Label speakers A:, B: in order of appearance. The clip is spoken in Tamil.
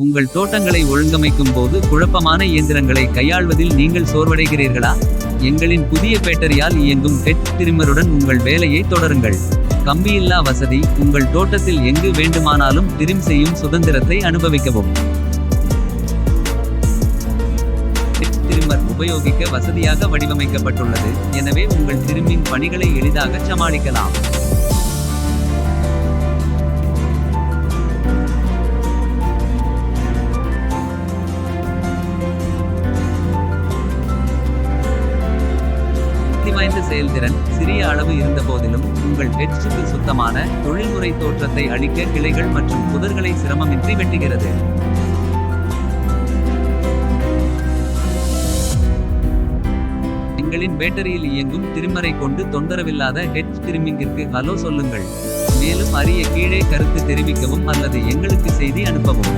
A: உங்கள் தோட்டங்களை ஒழுங்கமைக்கும் போது குழப்பமான இயந்திரங்களை கையாள்வதில் நீங்கள் சோர்வடைகிறீர்களா? எங்களின் புதிய பேட்டரியால் இயங்கும் ஹெட் ட்ரிம்மருடன் உங்கள் வேலையை தொடருங்கள். கம்பியில்லா வசதி, உங்கள் தோட்டத்தில் எங்கு வேண்டுமானாலும் ட்ரிம் செய்யும் சுதந்திரத்தை அனுபவிக்கவும். ஹெட் ட்ரிம்மர் உபயோகிக்க வசதியாக வடிவமைக்கப்பட்டுள்ளது, எனவே உங்கள் ட்ரிம்மிங் பணிகளை எளிதாக சமாளிக்கலாம். சக்திவாய்ந்த செயல்திறன், சிறிய அளவு இருந்தபோதிலும் உங்கள் ஹெட்ஜுக்கு சுத்தமான, தொழில்முறை தோற்றத்தை அளிக்க கிளைகள் மற்றும் புதர்களை சிரமமின்றி வெட்டுகிறது. எங்களின் பேட்டரியில் இயங்கும் ட்ரிம்மரை கொண்டு தொந்தரவில்லாத ஹெட்ஜ் ட்ரிம்மிங்கிற்கு ஹலோ சொல்லுங்கள். மேலும் அறிய கீழே கருத்து தெரிவிக்கவும் அல்லது எங்களுக்கு செய்தி அனுப்பவும்.